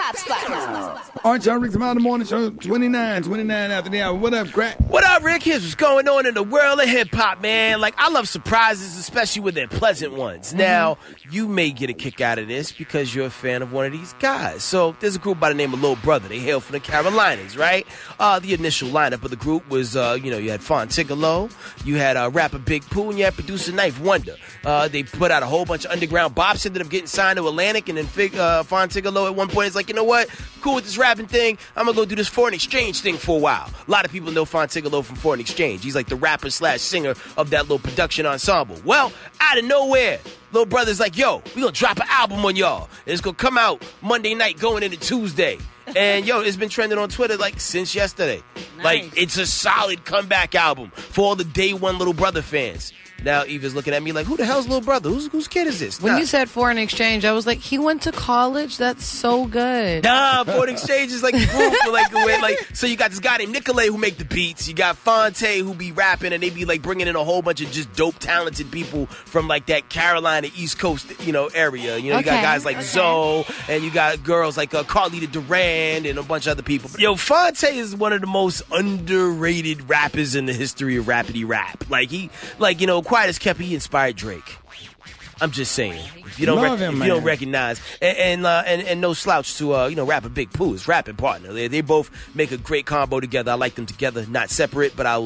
All right, y'all, Rick, tomorrow morning show, 29 after the hour. What up, Crack? What up, Rick? Here's what's going on in the world of hip-hop, man. Like, I love surprises, especially when they're pleasant ones. Mm-hmm. Now, you may get a kick out of this because you're a fan of one of these guys. So, there's a group by the name of Lil Brother. They hail from the Carolinas, right? The initial lineup of the group was, you had Fontigolo, you had rapper Big Pooh, and you had producer Knife Wonder. They put out a whole bunch of underground bops, ended up getting signed to Atlantic, and then Fontigolo at one point is like, you know what? Cool with this rapping thing. I'm going to go do this foreign exchange thing for a while. A lot of people know Fontigolo from Foreign Exchange. He's like the rapper / singer of that little production ensemble. Well, out of nowhere, Lil Brother's like, yo, we going to drop an album on y'all. And it's going to come out Monday night going into Tuesday. And, yo, it's been trending on Twitter, like, since yesterday. Nice. Like, it's a solid comeback album for all the day one Lil Brother fans. Now, Eva's looking at me like, who the hell's Lil Brother? Whose kid is this? When you said Foreign Exchange, I was like, he went to college? That's so good. Nah, Foreign Exchange is like the group. So you got this guy named Nicolay who make the beats. You got Fonte who be rapping, and they be like bringing in a whole bunch of just dope, talented people from like that Carolina East Coast, area. You got guys like Zoe, and you got girls like Carlita Durand and a bunch of other people. Yo, Fonte is one of the most underrated rappers in the history of rapidy rap. Quiet as kept, he inspired Drake. I'm just saying. If you don't recognize, and no slouch to rapper Big Pooh, his rapping partner. They both make a great combo together. I like them together, not separate, but I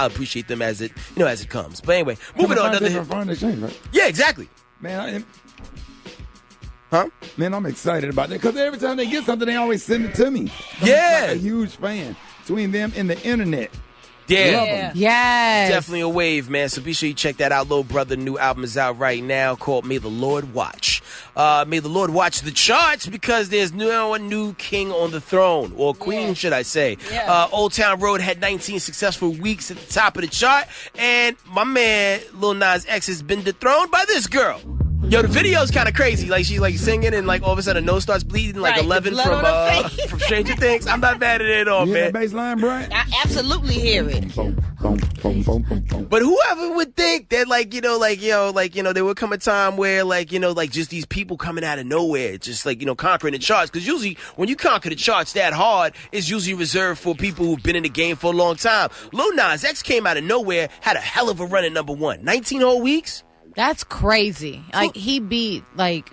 appreciate them as it comes. But anyway, moving on. Right? Yeah, exactly. Man, I'm excited about that because every time they get something, they always send it to me. I'm like a huge fan between them and the internet. Yeah. Yes. Definitely a wave, man. So be sure you check that out. Lil Brother, new album is out right now called May the Lord Watch. May the Lord watch the charts because there's no new king on the throne, or queen, should I say. Yeah. Old Town Road had 19 successful weeks at the top of the chart, and my man Lil Nas X has been dethroned by this girl. Yo, the video's kind of crazy. Like, she's like singing, and like all of a sudden her nose starts bleeding, like 11 from Stranger Things. I'm not mad at it at all, man. Hear that bass line, Brian? I absolutely hear it. But whoever would think that, there would come a time where, just these people coming out of nowhere, just conquering the charts. Because usually when you conquer the charts that hard, it's usually reserved for people who've been in the game for a long time. Lil Nas X came out of nowhere, had a hell of a run at number one. 19 whole weeks? That's crazy. Like, he beat,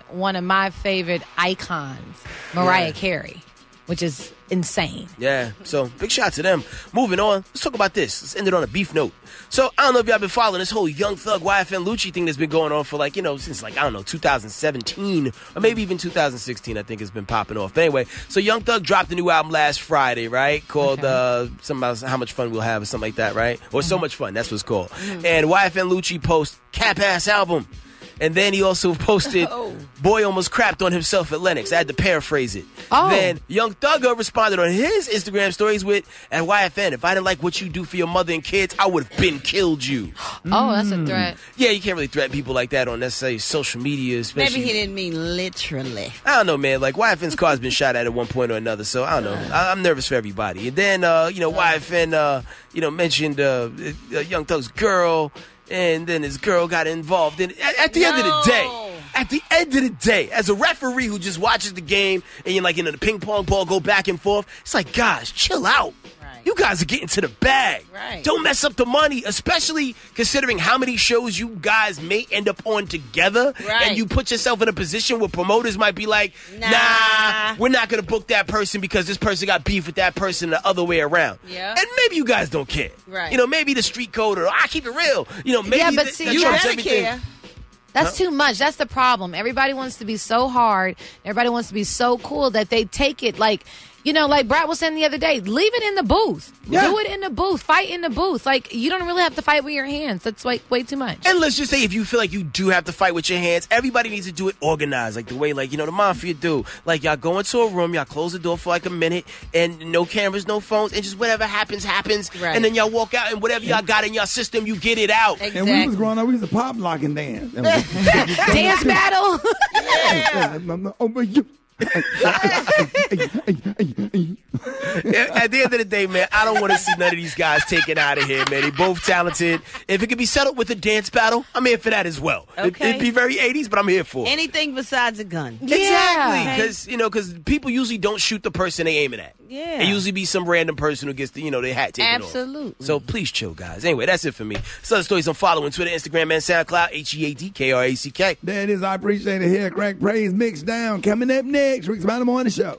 one of my favorite icons, Mariah Carey, which is insane. Yeah, so big shout out to them. Moving on, let's talk about this. Let's end it on a beef note. So, I don't know if y'all been following this whole Young Thug YFN Lucci thing that's been going on for, since, 2017, or maybe even 2016, I think it's been popping off. But anyway, so Young Thug dropped a new album last Friday, right? Called, something about How Much Fun We'll Have, or something like that, right? Or So Much Fun, that's what it's called. And YFN Lucci posts Cap-Ass album. And then he also posted, boy almost crapped on himself at Lennox. I had to paraphrase it. Then Young Thugger responded on his Instagram stories with, at YFN, if I didn't like what you do for your mother and kids, I would have been killed you. Oh, that's a threat. Yeah, you can't really threaten people like that on necessarily social media, especially. Maybe he didn't mean literally. I don't know, man. YFN's car's been shot at one point or another, so I don't know. I'm nervous for everybody. And then, YFN, mentioned Young Thug's girl. And then his girl got involved in it. At the end of the day, as a referee who just watches the game and you're the ping pong ball go back and forth, it's like, guys, chill out. Right. You guys are getting to the bag. Right. Don't mess up the money, especially considering how many shows you guys may end up on together. Right. And you put yourself in a position where promoters might be like, nah, we're not going to book that person because this person got beef with that person the other way around. Yeah. And maybe you guys don't care. Right. Maybe the street code or I keep it real. Maybe but see, you gotta care. That's too much. That's the problem. Everybody wants to be so hard. Everybody wants to be so cool that they take it like Brad was saying the other day, leave it in the booth. Yeah. Do it in the booth. Fight in the booth. You don't really have to fight with your hands. That's way too much. And let's just say if you feel like you do have to fight with your hands, everybody needs to do it organized. Like the way, the mafia do. Y'all go into a room, y'all close the door for a minute, and no cameras, no phones, and just whatever happens. Right. And then y'all walk out, and whatever y'all got in your system, you get it out. Exactly. And when we was growing up, we used to pop lock and dance. Dance battle. Yeah. At the end of the day, man, I don't want to see none of these guys taken out of here, man. They both talented. If it could be settled with a dance battle, I'm here for that as well. Okay. It'd be very 80s, but I'm here for it. Anything besides a gun. Exactly. Because people usually don't shoot the person they aiming at. Yeah. It usually be some random person who gets their hat taken off. Absolutely. So please chill, guys. Anyway, that's it for me. Some stories I'm following Twitter, Instagram, and SoundCloud. HEADKRACK. That is, I appreciate it. Headkrack Praise Mix Down. Coming up next, Rick's Smiley Morning Show.